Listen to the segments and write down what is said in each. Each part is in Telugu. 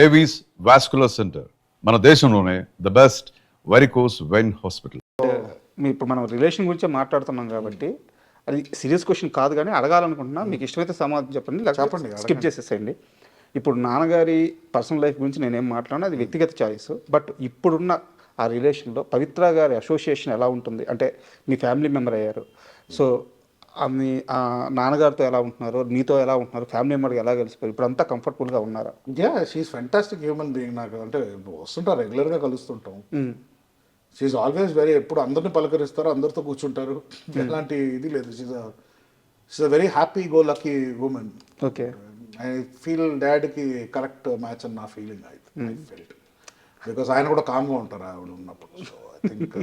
ఏవీస్ వాస్కులర్ సెంటర్ మన దేశంలోనే the best varicose vein hospital. మీ ఇప్పుడు మనం రిలేషన్ గురించి మాట్లాడుతున్నాం కాబట్టి అది సీరియస్ క్వశ్చన్ కాదు, కానీ అడగాలనుకుంటున్నా. మీకు ఇష్టమైతే సమాధానం చెప్పండి, చెప్పండి, స్కిప్ చేసేసేయండి. ఇప్పుడు నాన్నగారి పర్సనల్ లైఫ్ గురించి నేనేం మాట్లాడినా అది వ్యక్తిగత చాయిస్. బట్ ఇప్పుడున్న ఆ రిలేషన్లో పవిత్ర గారి అసోసియేషన్ ఎలా ఉంటుంది అంటే మీ ఫ్యామిలీ మెంబర్ అయ్యారు, సో మీ నాన్నగారితో ఎలా ఉంటున్నారు, మీతో ఎలా ఉంటున్నారు, ఫ్యామిలీ మెంబర్కి ఎలా కలిసిపోయారు, ఇప్పుడు అంతా కంఫర్టబుల్గా ఉన్నారా? She is fantastic human being. నాకు అంటే వస్తుంటారు, రెగ్యులర్గా కలుస్తుంటాం. షీఈస్ ఆల్వేస్ వెరీ, ఎప్పుడు అందరిని పలకరిస్తారు, అందరితో కూర్చుంటారు, ఎలాంటి ఇది లేదు. She is a very happy go lucky woman. Okay, I feel డాడ్కి కరెక్ట్ మ్యాచ్ అని నా ఫీలింగ్. ఐ ఫెల్ట్ బికాస్ ఆయన కూడా కామ్గా ఉంటారు ఆవిడ ఉన్నప్పుడు. So I think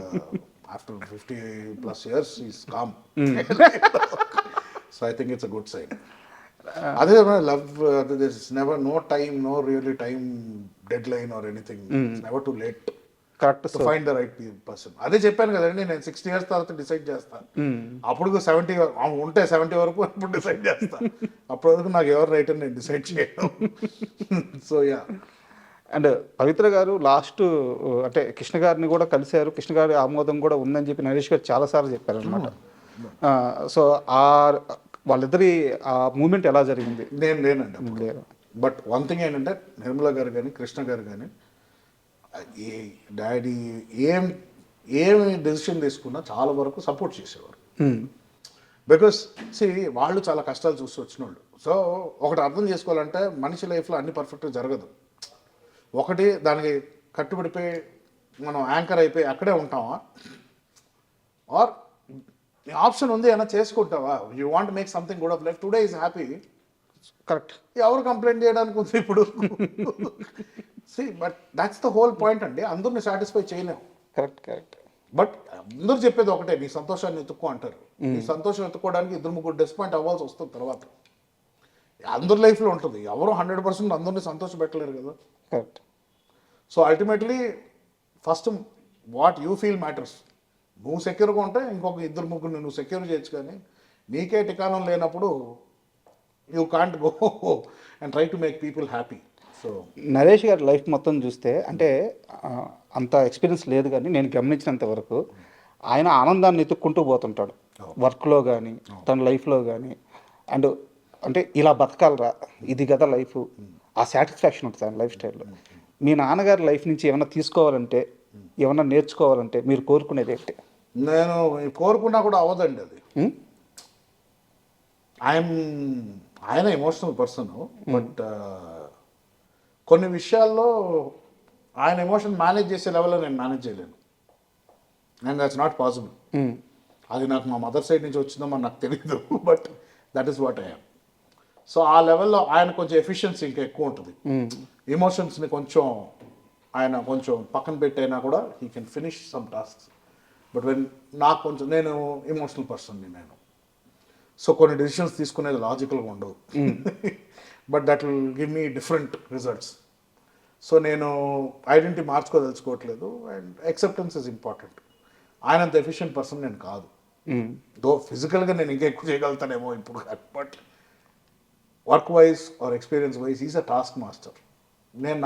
after 50+ years is calm. So I think it's a good sign. అదే love, this never no time, no really time deadline or anything. Never too late correct to find the right person. అదే చెప్పాను కదండి, నేను 60 years తర్వాత డిసైడ్ చేస్తాను. అప్పుడు 70 ఉంటే 70 వరకు అప్పుడు డిసైడ్ చేస్తాను. అప్పటి వరకు నాకు ఎవరు రైట్ అని నేను డిసైడ్ చేయను. So yeah. అండ్ పవిత్ర గారు లాస్ట్ అంటే కృష్ణ గారిని కూడా కలిశారు, కృష్ణ గారి ఆమోదం కూడా ఉందని చెప్పి నరేష్ గారు చాలాసార్లు చెప్పారు అనమాట. సో వాళ్ళిద్దరి ఆ మూమెంట్ ఎలా జరిగింది? నేను లేనండి. బట్ వన్ థింగ్ ఏంటంటే నిర్మల గారు కానీ కృష్ణ గారు కానీ ఈ డాడీ ఏమి డెసిషన్ తీసుకున్నా చాలా వరకు సపోర్ట్ చేసేవారు. బికాస్ వాళ్ళు చాలా కష్టాలు చూసి వచ్చిన వాళ్ళు. సో ఒకటి అర్థం చేసుకోవాలంటే మనిషి లైఫ్లో అన్ని పర్ఫెక్ట్గా జరగదు. ఒకటి దానికి కట్టుబడిపోయి మనం యాంకర్ అయిపోయి అక్కడే ఉంటావా, ఆర్ ఆప్షన్ ఉంది అయినా చేసుకుంటావా. You want make something good of life. Today is happy, correct. ఎవరు కంప్లైంట్ చేయడానికి ఉంది ఇప్పుడు? But that's the whole point అండి. అందరిని సాటిస్ఫై చేయలేము. కరెక్ట్. బట్ అందరూ చెప్పేది ఒకటే, నీ సంతోషాన్ని ఎత్తుక్కో అంటారు. నీ సంతోషం ఎత్తుకోవడానికి 2-3 డిసప్పాయింట్ అవ్వాల్సి వస్తుంది తర్వాత. అందరి లైఫ్లో ఉంటుంది. ఎవరు 100% అందరినీ సంతోషం పెట్టలేరు కదా. Correct. So ultimately first what you feel matters. నువ్వు సెక్యూర్గా ఉంటే ఇంకొక 2-3 నువ్వు సెక్యూర్ చేయొచ్చు, కానీ నీకే టికానం లేనప్పుడు you can't go and try to make people happy. So Naresh గారి లైఫ్ మొత్తం చూస్తే అంటే అంత ఎక్స్పీరియన్స్ లేదు, కానీ నేను గమనించినంత వరకు ఆయన ఆనందాన్ని ఎత్తుక్కుంటూ పోతుంటాడు వర్క్లో కానీ తన లైఫ్లో కానీ. అండ్ అంటే ఇలా బతకాలరా, ఇది కదా లైఫ్, ఆ సాటిస్ఫాక్షన్ ఉంటుంది ఆయన లైఫ్ స్టైల్లో. మీ నాన్నగారి లైఫ్ నుంచి ఏమైనా తీసుకోవాలంటే, ఏమైనా నేర్చుకోవాలంటే మీరు కోరుకునేది ఏంటి? నేను కోరుకున్నా కూడా అవ్వదండి అది. ఆయన ఎమోషనల్ పర్సన్, బట్ కొన్ని విషయాల్లో ఆయన ఎమోషన్ మేనేజ్ చేసే లెవెల్లో నేను మేనేజ్ చేయలేను. And that's not possible. అది నాకు మా మదర్ సైడ్ నుంచి వచ్చిందో మరి నాకు తెలియదు, but that is what I'm. So ఆ లెవెల్లో ఆయన కొంచెం ఎఫిషియన్సీ ఇంకా ఎక్కువ ఉంటుంది. ఎమోషన్స్ని ఆయన కొంచెం పక్కన పెట్టైనా కూడా he can finish some tasks. But నాకు కొంచెం, నేను ఎమోషనల్ పర్సన్ని నేను. సో కొన్ని డెసిషన్స్ తీసుకునేది లాజికల్గా ఉండవు, but that will give me different results. So నేను ఐడెంటిటీ మార్చుకోదలుచుకోవట్లేదు. And acceptance is important. ఆయనంత ఎఫిషియెంట్ పర్సన్ నేను కాదు. దో ఫిజికల్గా నేను ఇంకా ఎక్కువ చేయగలుగుతానేమో ఇప్పుడు, but work wise or experience wise is a task master.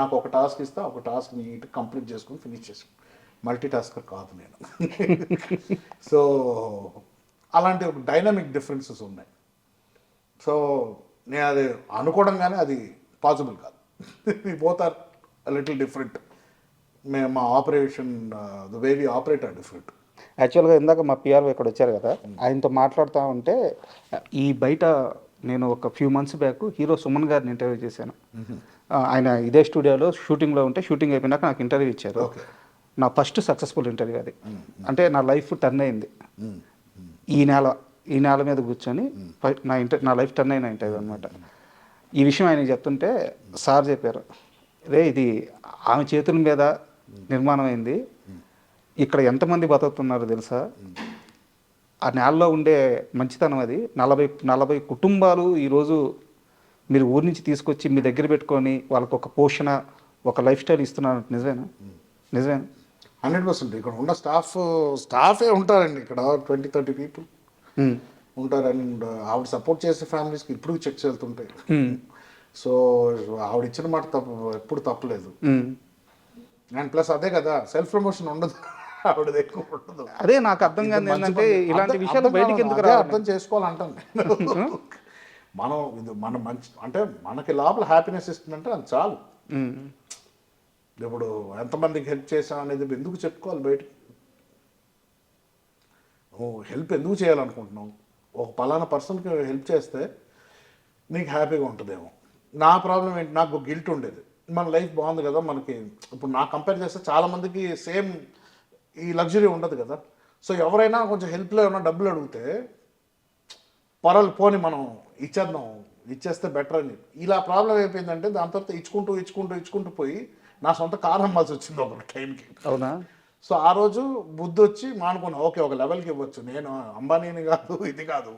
నాకు ఒక టాస్క్ ఇస్తా, ఒక టాస్క్ నీట్ కంప్లీట్ చేసుకుని ఫినిష్ చేసుకుని, మల్టీ టాస్కర్ కాదు నేను. సో అలాంటి ఒక డైనమిక్ డిఫరెన్సెస్ ఉన్నాయి. సో నేను అది అనుకోవడం కానీ అది పాసిబుల్ కాదు. Both are little different. మా operation, the way we operate are different. యాక్చువల్గా ఇందాక మా పిఆర్ఓ ఇక్కడ వచ్చారు కదా, ఆయనతో మాట్లాడుతూ ఉంటే ఈ బయట నేను ఒక few months back hero Suman గారిని ఇంటర్వ్యూ చేశాను. ఆయన ఇదే స్టూడియోలో షూటింగ్లో ఉంటే, షూటింగ్ అయిపోయినాక నాకు ఇంటర్వ్యూ ఇచ్చారు. నా ఫస్ట్ సక్సెస్ఫుల్ ఇంటర్వ్యూ అది. అంటే నా లైఫ్ టర్న్ అయింది. ఈ నేల మీద కూర్చొని నా లైఫ్ టర్న్ అయిన ఇంటర్వ్యూ అనమాట. ఈ విషయం ఆయన చెప్తుంటే సార్ చెప్పారు, ఇది ఆమె చేతుల మీద నిర్మాణం అయింది, ఇక్కడ ఎంతమంది బతుకుతున్నారు తెలుసా, ఆ నేలలో ఉండే మంచితనం అది. 40 కుటుంబాలు ఈరోజు మీరు ఊరి నుంచి తీసుకొచ్చి మీ దగ్గర పెట్టుకొని వాళ్ళకు ఒక పోషణ, ఒక లైఫ్ స్టైల్ ఇస్తున్నారు. నిజమేనా? 100%. ఇక్కడ ఉన్న స్టాఫే ఉంటారండి. ఇక్కడ 20-30 పీపుల్ ఉంటారు. అండ్ ఆవిడ సపోర్ట్ చేసే ఫ్యామిలీస్కి ఇప్పుడు చెక్స్ వెళ్తుంటాయి. సో ఆవిడ ఇచ్చిన మాట తప్పు ఎప్పుడు తప్పలేదు. ఉమ్. అండ్ ప్లస్ అదే కదా, సెల్ఫ్ ప్రమోషన్ ఉండదు ఆవిడది, ఎక్కువ ఉండదు. అదే నాకు అర్థం కాదు మంచి ఏంటంటే పని. ఇలాంటి అర్థం- విషయాలు అర్థం బయటికి కాదు, ఎందుకు అదే రావాలి? అర్థం చేసుకోవాలంటాను నేను. మనం ఇది మన మంచి అంటే మనకి లోపల హ్యాపీనెస్ ఇస్తుందంటే అది చాలు. ఉమ్. ఇప్పుడు ఎంతమందికి హెల్ప్ చేసాం అనేది ఎందుకు చెప్పుకోవాలి బయటికి? నువ్వు హెల్ప్ ఎందుకు చేయాలనుకుంటున్నావు? ఒక పలానా పర్సన్కి హెల్ప్ చేస్తే నీకు హ్యాపీగా ఉంటుందేమో. నా ప్రాబ్లం ఏంటి, నాకు గిల్ట్ ఉండేది. మన లైఫ్ బాగుంది కదా మనకి, ఇప్పుడు నా కంపేర్ చేస్తే చాలామందికి సేమ్ ఈ లగ్జరీ ఉండదు కదా. సో ఎవరైనా కొంచెం హెల్ప్లో ఏమైనా డబ్బులు అడిగితే పర్వాలేదు పోని మనం ఇచ్చేస్తే బెటర్ అని. ఇలా ప్రాబ్లం అయిపోయిందంటే దాని తర్వాత ఇచ్చుకుంటూ పోయి నా సొంత కారు అమ్మాల్సి వచ్చింది ఒక టైంకి. అవునా? సో ఆ రోజు బుద్ధి వచ్చి మానుకున్నా, ఓకే ఒక లెవెల్కి ఇవ్వచ్చు, నేను అంబానీని కాదు, ఇది కాదు,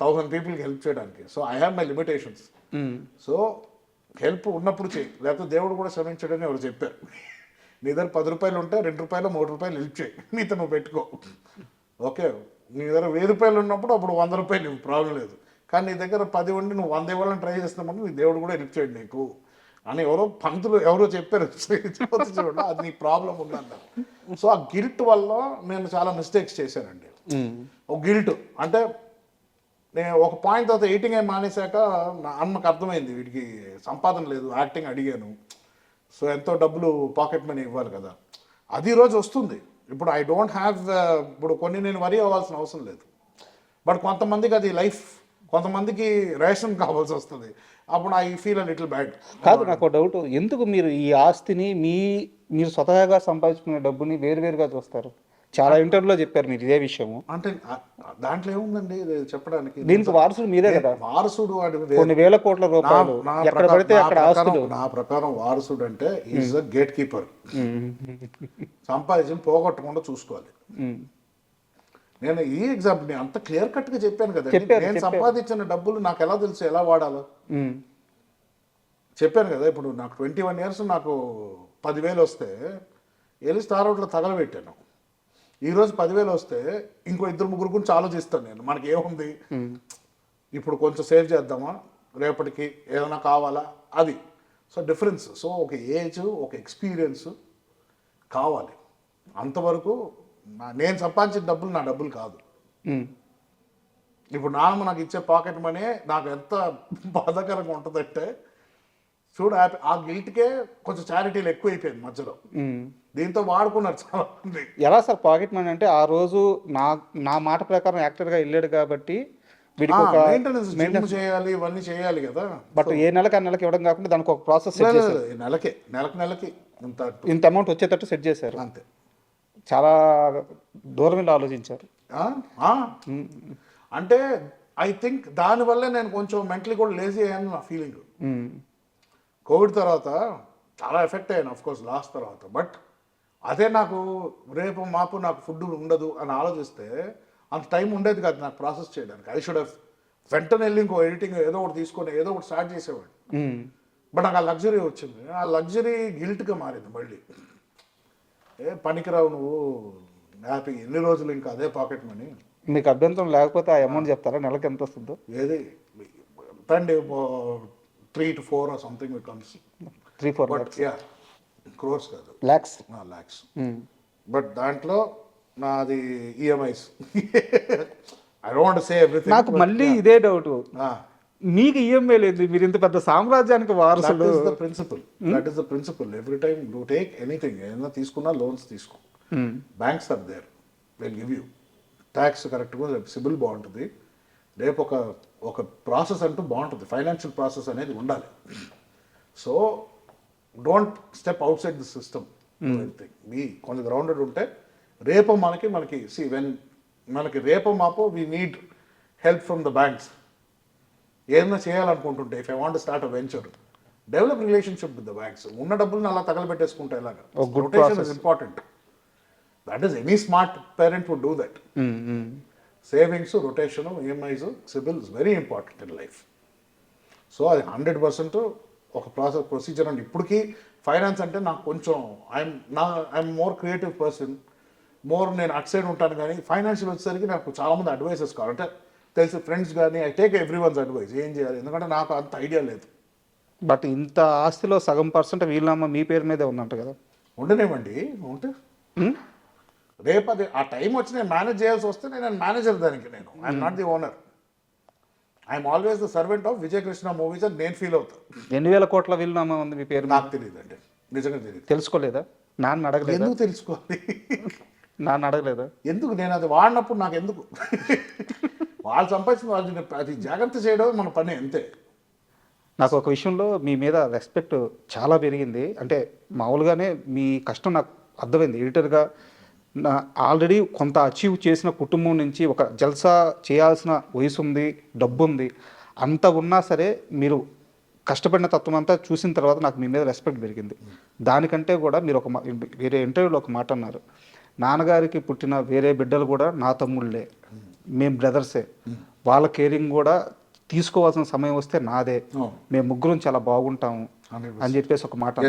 1000 పీపుల్కి హెల్ప్ చేయడానికి. So I have my limitations. So help ఉన్నప్పుడు చేయి, లేకపోతే దేవుడు కూడా శ్రమించడని ఎవరు చెప్పారు. నీ దగ్గర 10 రూపాయలు ఉంటే 2 రూపాయలు 3 రూపాయలు హెల్ప్ చేయి, నీతో నువ్వు పెట్టుకో. ఓకే, నీ దగ్గర 1000 రూపాయలు ఉన్నప్పుడు అప్పుడు 100 రూపాయలు ఇవ్వు, ప్రాబ్లం లేదు. కానీ నీ దగ్గర 10 ఉండి నువ్వు 100 ఇవ్వాలని ట్రై చేస్తున్నప్పుడు నీ దేవుడు కూడా హెల్ప్ చేయండి నీకు అని పంతులు ఎవరో చెప్పారు. చూడండి, అది నీ ప్రాబ్లం ఉందన్నారు. సో ఆ గిల్ట్ వల్ల నేను చాలా మిస్టేక్స్ చేశానండి. ఒక గిల్ట్ అంటే నేను ఒక పాయింట్ తర్వాత ఎయిటింగ్ అయి మానేశాక నా అమ్మకి అర్థమైంది వీడికి సంపాదన లేదు, యాక్టింగ్ అడిగాను. సో ఎంతో డబ్బులు పాకెట్ మనీ ఇవ్వాలి కదా, అది రోజు వస్తుంది. ఇప్పుడు ఐ డోంట్ హ్యావ్, ఇప్పుడు కొన్ని నేను వరీ అవ్వాల్సిన అవసరం లేదు. బట్ కొంతమందికి అది లైఫ్, కొంతమందికి రేషన్ కావాల్సి వస్తుంది. అప్పుడు I feel a little bad. కాదు, నాకు డౌట్, ఎందుకు మీరు ఈ ఆస్తిని మీరు స్వతహాగా సంపాదించుకునే డబ్బుని వేరువేరుగా చూస్తారు? చాలా ఇంటర్వ్యూలో చెప్పారు మీరు ఇదే విషయము. అంటే దాంట్లో ఏముందండి ఇది చెప్పడానికి? దీనికి వారసుడు మీరే కదా. వారసుడు కొన్ని వేల కోట్ల రూపాయలు ఎక్కడ పడితే అక్కడ ఆస్తులు. నా ప్రకారం వారసుడు అంటే ఈజ్ అ గేట్ కీపర్. సంపాదించి పోగొట్టకుండా చూసుకోవాలి. నేను ఈ ఎగ్జాంపుల్ నేను అంత క్లియర్ కట్ గా చెప్పాను కదా. నేను సంపాదించిన డబ్బులు నాకు ఎలా తెలుసు ఎలా వాడాలో చెప్పాను కదా. ఇప్పుడు నాకు 21 years నాకు 10,000 వస్తే వెళ్ళి స్టార్ అవుట్లో తగలబెట్టాను. ఈరోజు 10,000 వస్తే ఇంకో 2-3 గురించి ఆలోచిస్తాను నేను. మనకి ఏముంది ఇప్పుడు, కొంచెం సేవ్ చేద్దామా, రేపటికి ఏదైనా కావాలా, అది. So difference. సో ఒక ఏజ్, ఒక ఎక్స్పీరియన్స్ కావాలి. అంతవరకు నేను సంపాదించిన డబ్బులు నా డబ్బులు కాదు. ఇప్పుడు నాన్నమ్మ నాకు ఇచ్చే పాకెట్ మనీ నాకు ఎంత బాధాకరంగా ఉంటుందంటే చూడు, ఆ గిల్ట్కే కొంచెం చారిటీలు ఎక్కువ అయిపోయింది మధ్యలో. దీంతో వాడుకున్నారు చాలా మంది. ఎలా సార్ పాకెట్ మనీ అంటే, ఆ రోజు నా మాట ప్రకారం యాక్టర్గా వెళ్ళాడు కాబట్టి వీడికి ఒక మెయింటెనెన్స్ చేయాలి, ఇవన్నీ చేయాలి కదా. బట్ ఏ నెలకి ఆ నెలకి ఇవ్వడం కాకుండా దానికి ఒక ప్రాసెస్ నెలకి ఇంత అమౌంట్ వచ్చేటట్టు సెట్ చేశారు. అంతే. చాలా దూరం వెళ్ళి ఆలోచించారు. అంటే ఐ థింక్ దానివల్లే నేను కొంచెం మెంటలీ కూడా లేజీ అయ్యాను నా ఫీలింగ్. కోవిడ్ తర్వాత చాలా ఎఫెక్ట్ అయ్యాను ఆఫ్ కోర్స్ లాస్ట్ తర్వాత. బట్ అదే నాకు రేపు మాపు నాకు ఫుడ్ ఉండదు అని ఆలోచిస్తే అంత టైం ఉండేది కాదు నాకు ప్రాసెస్ చేయడానికి. ఐ షుడ్ హ్యావ్ వెంటనే వెళ్ళి ఇంకో ఎడిటింగ్ ఏదో ఒకటి తీసుకొని ఏదో ఒకటి స్టార్ట్ చేసేవాడు. బట్ నాకు ఆ లగ్జరీ వచ్చింది. ఆ లగ్జరీ గిల్ట్గా మారింది మళ్ళీ. పనికిరావు నువ్వు, హ్యాపీ ఎన్ని రోజులు ఇంకా అదే పాకెట్ మనీ. మీకు అభ్యంతరం లేకపోతే ఆ అమౌంట్ చెప్తారా, నెలకి ఎంత వస్తుందో? ఏది తండి 3 to 4 or something becomes 3-4 lakhs. Yeah, crores కాదు, lakhs. బట్ దాంట్లో నాది EMIs. I don't want to say everything. నాకు మళ్ళీ ఇదే డౌట్, మీకు ఈఎంఐ లేదు, మీరు ఇంత పెద్ద సామ్రాజ్యానికి వారసులు. That is the principle. Every time you take anything, ఏదైనా తీసుకున్నా లోన్స్ తీసుకో, banks are there, will give you. Tax కరెక్ట్గా, సిబిల్ బాగుంటుంది, రేపు ఒక ప్రాసెస్ అంటూ బాగుంటుంది. ఫైనాన్షియల్ ప్రాసెస్ అనేది ఉండాలి. So don't step outside the system. మీ కొంచెం గ్రౌండెడ్ ఉంటే రేపు మనకి మనకి రేపు మాపో we need help from the banks. ఏదైనా చేయాలనుకుంటుంటే, if I want to start a venture, develop relationship with the banks. ఉన్న డబ్బులను అలా తగలబెట్టేసుకుంటే ఎలాగా? Rotation is important. That is any smart parent would do that. Savings, rotation, EMIs, CIBIL is very important in life. So అది 100% ఒక ప్రొసీజర్ అండి. ఇప్పటికీ ఫైనాన్స్ అంటే నాకు కొంచెం ఐఎమ్ మోర్ క్రియేటివ్ పర్సన్, నేను అట్ సైడ్ ఉంటాను. కానీ ఫైనాన్షియల్ వచ్చేసరికి నాకు చాలామంది అడ్వైసెస్ కావాలంటే తెలిసి ఫ్రెండ్స్ కానీ I take every once advice ఏం చేయాలి, ఎందుకంటే నాకు అంత ఐడియా లేదు. బట్ ఇంత ఆస్తిలో సగం పర్సెంట్ వీళ్ళమ్మ మీ పేరు మీదే ఉందంట కదా. ఉండనేమండి ఉంటే ఉమ్? రేపు అది ఆ టైం వచ్చి నేను మేనేజ్ చేయాల్సి వస్తే నేను మేనేజర్ దానికి, నేను I'm not the owner, I'm always the servant of Vijay Krishna movies అని నేను ఫీల్ అవుతాను. 2,000 కోట్ల వీళ్ళమ్మ ఉంది మీ పేరు మీద. నాకు తెలియదండి, నిజంగా తెలియదు. తెలుసుకోలేదా? నాన్న అడగలేదా? ఎందుకు తెలుసుకోవాలి? నాన్న అడగలేదా? ఎందుకు? నేను అది వాడినప్పుడు నాకు ఎందుకు? వాళ్ళు సంపాదించిన వాళ్ళు అది జాగ్రత్త చేయడం మన పని అంతే. నాకు ఒక విషయంలో మీ మీద రెస్పెక్ట్ చాలా పెరిగింది. అంటే మామూలుగానే మీ కష్టం నాకు అర్థమైంది. ఎడిటర్గా నా ఆల్రెడీ కొంత అచీవ్ చేసిన కుటుంబం నుంచి ఒక జల్సా చేయాల్సిన వయసు ఉంది, డబ్బు ఉంది, అంత ఉన్నా సరే మీరు కష్టపడిన తత్వం అంతా చూసిన తర్వాత నాకు మీ మీద రెస్పెక్ట్ పెరిగింది. దానికంటే కూడా మీరు ఒక వేరే ఇంటర్వ్యూలో ఒక మాట అన్నారు, నాన్నగారికి పుట్టిన వేరే బిడ్డలు కూడా నా తమ్ముళ్ళే, మేము బ్రదర్సే, వాళ్ళ కేరింగ్ కూడా తీసుకోవాల్సిన సమయం వస్తే నాదే, మేము ముగ్గురం చాలా బాగుంటాము అని చెప్పేసి ఒక మాట.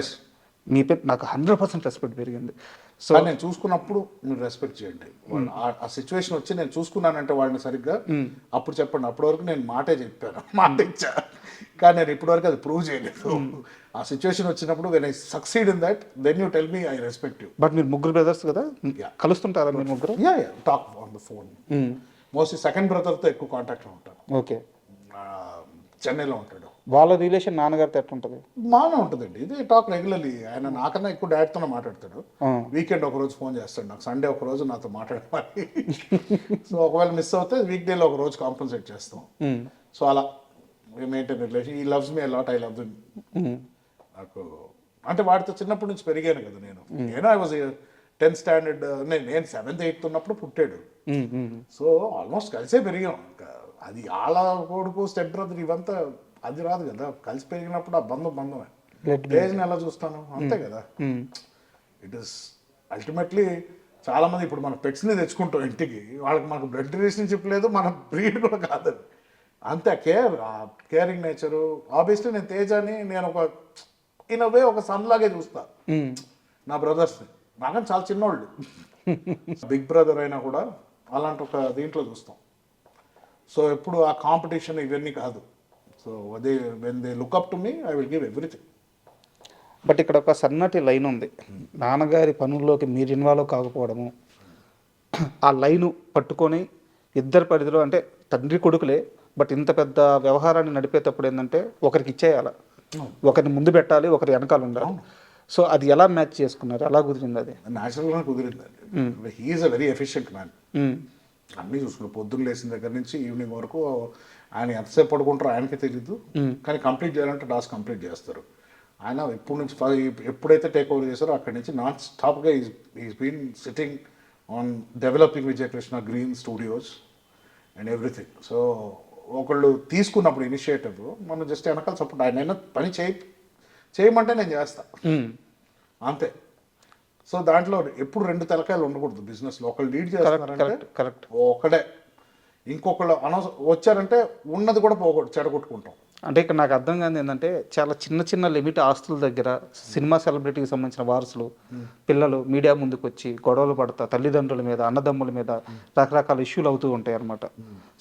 మీ పేరు నాకు 100% రెస్పెక్ట్ పెరిగింది. సో నేను చూసుకున్నప్పుడు మీరు రెస్పెక్ట్ చేయండి. ఆ సిచ్యువేషన్ వచ్చి నేను చూసుకున్నానంటే వాళ్ళని సరిగ్గా అప్పుడు చెప్పండి. అప్పటి వరకు నేను మాటే చెప్పాను, మాట ఇచ్చా, కానీ నేను ఇప్పటివరకు అది ప్రూవ్ చేయలేదు. ఆ సిచ్యువేషన్ వచ్చినప్పుడు when I succeed in that then you tell me I respect you. But మీరు ముగ్గురు బ్రదర్స్ కదా, కలుస్తుంటారా మీరు ముగ్గురు? Talk on the phone. Mostly second బ్రదర్తో ఎక్కువ కాంటాక్ట్లో ఉంటాను. ఓకే. చెన్నైలో ఉంటాడు. వాళ్ళ రిలేషన్ నాన్నగారితో ఎట్లుంటుంది? బాగానే ఉంటుందండి. ఇది టాక్ రెగ్యులర్లీ. ఆయన నాకన్నా ఎక్కువ డాడ్తోనే మాట్లాడతాడు. వీకెండ్ ఒక రోజు ఫోన్ చేస్తాడు నాకు, సండే ఒక రోజు నాతో మాట్లాడాలి. సో ఒకవేళ మిస్ అవుతే వీక్ డేలో ఒక రోజు కాంపన్సేట్ చేస్తాం. సో అలా మెయింటైన్ రిలేషన్. ఈ loves me a lot, I love him. నాకు అంటే వాడితో చిన్నప్పటి నుంచి పెరిగాను కదా నేను ఐ వాజ్ 10th స్టాండర్డ్, నేను 7th 8th ఉన్నప్పుడు పుట్టాడు. సో ఆల్మోస్ట్ కలిసే పెరిగాం. అది ఆళ్ళ కొడుకు స్టెప్ బ్రదర్ ఇవంతా అది రాదు కదా, కలిసి పెరిగినప్పుడు ఆ బంధమే. ఏజ్ని ఎలా చూస్తాను అంతే కదా. ఇట్ ఈస్ అల్టిమేట్లీ చాలా మంది ఇప్పుడు మన పెట్స్ని తెచ్చుకుంటాం ఇంటికి, వాళ్ళకి మనకు బ్లడ్ రిలేషన్షిప్ లేదు, మన బ్రీడ్ కూడా కాదు. అంతే కేరింగ్ నేచరు. ఆబ్వియస్లీ నేను తేజాని నేను ఒక ఇన్ వే ఒక సన్ లాగే చూస్తా నా బ్రదర్స్ని. నాకని చాలా చిన్నోళ్ళు, బిగ్ బ్రదర్ అయినా కూడా అలాంటి ఒక దీంట్లో చూస్తాం. సో ఎప్పుడు ఆ కాంపిటీషన్ ఇవన్నీ కాదు. సో అదే when they look up to me I will give everything. But ఇక్కడ ఒక సన్నటి లైన్ ఉంది. నాన్నగారి పనుల్లోకి మీరు ఇన్వాల్వ్ కాకపోవడము, ఆ లైను పట్టుకొని ఇద్దరు పరిధిలో, అంటే తండ్రి కొడుకులే బట్ ఇంత పెద్ద వ్యవహారాన్ని నడిపేటప్పుడు ఏంటంటే ఒకరికి ఇచ్చేయాలి, ఒకరిని ముందు పెట్టాలి, ఒకరి వెనకాల ఉండాలి. సో అది ఎలా మ్యాచ్ చేసుకున్నారు? ఎలా కుదిరింది? అది న్యాచురల్గా కుదిరిందండి. He is a very efficient man. అన్నీ చూసుకున్నాడు. పొద్దున్న లేచిన దగ్గర నుంచి ఈవినింగ్ వరకు ఆయన ఎంతసేపు పడుకుంటారో ఆయనకే తెలీదు, కానీ కంప్లీట్ చేయాలంటే టాస్క్ కంప్లీట్ చేస్తారు. ఆయన ఎప్పుడైతే టేక్ ఓవర్ చేశారో అక్కడి నుంచి నాన్ స్టాప్గా is been sitting on developing Vijaya Krishna green studios and everything. So ఒకళ్ళు తీసుకున్నప్పుడు ఇనిషియేటివ్ మనం జస్ట్ వెనకాల సపోర్ట్. ఆయన పని చేయమంటే నేను చేస్తా అంతే. సో దాంట్లో ఎప్పుడు రెండు తలకాయలు ఉండకూడదు బిజినెస్లో. ఒకళ్ళు లీడ్ చేస్తారంటే ఒకడే, ఇంకొకళ్ళు వచ్చారంటే ఉన్నది కూడా పోకూడదు, చెడగొట్టుకుంటాం. అంటే ఇక్కడ నాకు అర్థం కాదు ఏంటంటే చాలా చిన్న చిన్న లిమిట్ ఆస్తుల దగ్గర సినిమా సెలబ్రిటీకి సంబంధించిన వారసులు పిల్లలు మీడియా ముందుకు వచ్చి గొడవలు పడతా తల్లిదండ్రుల మీద అన్నదమ్ముల మీద రకరకాల ఇష్యూలు అవుతూ ఉంటాయి అన్నమాట.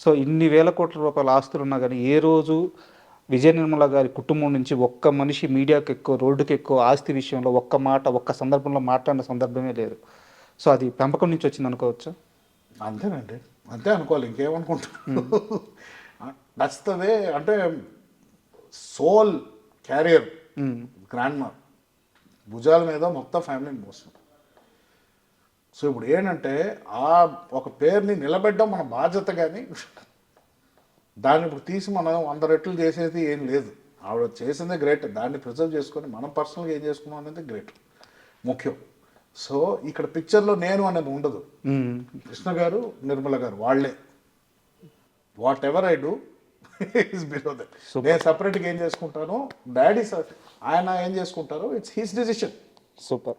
సో ఇన్ని వేల కోట్ల రూపాయల ఆస్తులు ఉన్నా కానీ ఏ రోజు విజయ నిర్మల గారి కుటుంబం నుంచి ఒక్క మనిషి మీడియాకి ఎక్కువ రోడ్డుకి ఎక్కువ ఆస్తి విషయంలో ఒక్క మాట ఒక్క సందర్భంలో మాట్లాడిన సందర్భమే లేదు. సో అది పెంపకం నుంచి వచ్చింది అనుకోవచ్చు. అంతేనండి, అంతే అనుకోవాలి, ఇంకేమనుకుంటాను. నచ్చుతుంది అంటే సోల్ క్యారియర్ గ్రాండ్ మా భుజాల మీద మొత్తం ఫ్యామిలీని మోస్తుంది. సో ఇప్పుడు ఏంటంటే ఆ ఒక పేరుని నిలబెట్టడం మన బాధ్యత, కానీ దాన్ని ఇప్పుడు తీసి మనం 100 రెట్లు చేసేది ఏం లేదు. ఆవిడ చేసిందే గ్రేట్, దాన్ని ప్రిజర్వ్ చేసుకొని మనం పర్సనల్గా ఏం చేసుకున్నాం అనేది గ్రేట్ ముఖ్యం. సో ఇక్కడ పిక్చర్లో నేను అనేది ఉండదు. కృష్ణ గారు నిర్మల గారు వాళ్ళే, what ever I do is below that. నేను సపరేట్గా ఏం చేసుకుంటాను, డాడీ ఆయన ఏం చేసుకుంటారో ఇట్స్ హిస్ డిసిషన్. సూపర్.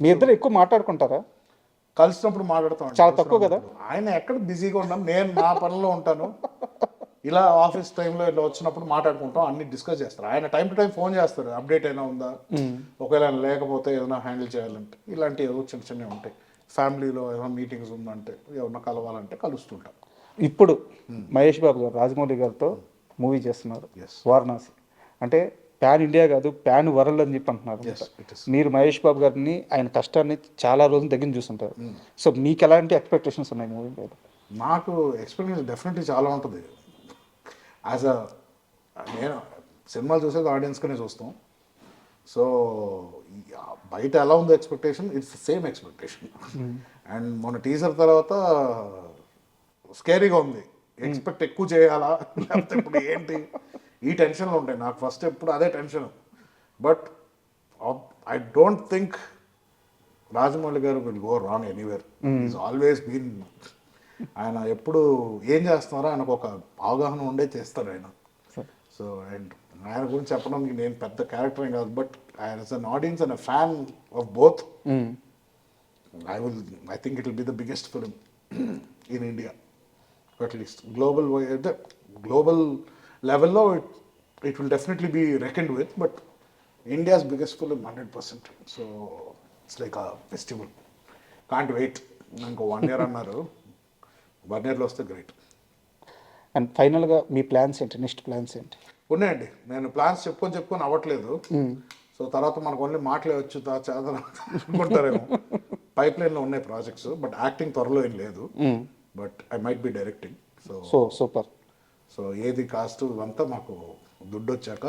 మీ ఇద్దరు ఎక్కువ మాట్లాడుకుంటారా? కలిసినప్పుడు మాట్లాడతాం, చాలా తక్కువ కదా. ఆయన ఎక్కడ బిజీగా ఉన్నాం, నేను నా పనిలో ఉంటాను. ఇలా ఆఫీస్ టైంలో ఇలా వచ్చినప్పుడు మాట్లాడుకుంటాం, అన్ని డిస్కస్ చేస్తారు. ఆయన టైం టు టైం ఫోన్ చేస్తారు, అప్డేట్ అయినా ఉందా, ఒకవేళ లేకపోతే ఏదైనా హ్యాండిల్ చేయాలంటే ఇలాంటి ఏదో చిన్న చిన్నవి ఉంటాయి. ఫ్యామిలీలో ఏదైనా మీటింగ్స్ ఉందంటే ఎవరన్నా కలవాలంటే కలుస్తుంటాం. ఇప్పుడు మహేష్ బాబు గారు రాజమౌళి గారితో మూవీ చేస్తున్నారు వారణాసి. అంటే ప్యాన్ ఇండియా కాదు ప్యాన్ వరల్డ్ అని చెప్పి అంటున్నారు Yes, it is. మీరు మహేష్ బాబు గారిని ఆయన కష్టాన్ని చాలా రోజులు దగ్గర చూస్తుంటారు సో మీకు ఎలాంటి ఎక్స్పెక్టేషన్స్ ఉన్నాయి మూవీ మీద? నాకు ఎక్స్పీరియన్స్ డెఫినెట్లీ చాలా ఉంటుంది. యాజ్ అ నేను సినిమాలు చూసేది ఆడియన్స్గానే చూస్తాం. సో బయట ఎలా ఉందో expectation, it's same expectation. And మన టీజర్ తర్వాత స్కేరీగా ఉంది. ఎక్స్పెక్ట్ ఎక్కువ చేయాలా లేకపోతే ఇప్పుడు ఏంటి, ఈ టెన్షన్లో ఉంటాయి నాకు. ఫస్ట్ ఎప్పుడు అదే tension. But I don't think Rajamouli garu will go wrong anywhere. Is always been, ఆయన ఎప్పుడు ఏం చేస్తున్నారో ఆయనకు ఒక అవగాహన ఉండే చేస్తారు ఆయన. సో అండ్ ఆయన గురించి చెప్పడానికి నేను పెద్ద క్యారెక్టర్ ఏం కాదు, బట్ ఆయన an audience and fan of both. I think it will be the biggest film in India, at least global level lo it will definitely be reckoned with, but India's biggest film 100%. So it's like a festival. Can't wait. Nanko 1 year annaru, 1 year lo vasthe great. And ఫైనల్గా మీ ప్లాన్స్ ఏంటి, నెక్స్ట్ ప్లాన్స్ ఏంటి? ఉన్నాయండి, నేను ప్లాన్స్ చెప్పుకొని అవ్వట్లేదు. సో తర్వాత మనకు ఓన్లీ మాటలే వచ్చు అనుకుంటారేమో. పైప్ లైన్లో ఉన్నాయి ప్రాజెక్ట్స్, బట్ యాక్టింగ్ త్వరలో ఏం లేదు. But I might be directing. So super. So ఏది కాస్ట్ ఇవంతా మాకు దుడ్డు వచ్చాక,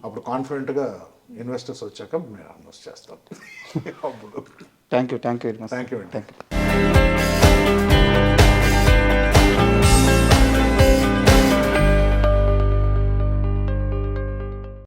అప్పుడు కాన్ఫిడెంట్గా ఇన్వెస్టర్స్ వచ్చాక నేను ఇన్వెస్ట్ చేస్తాను. Thank you very much. Thank you అండి. Thank you.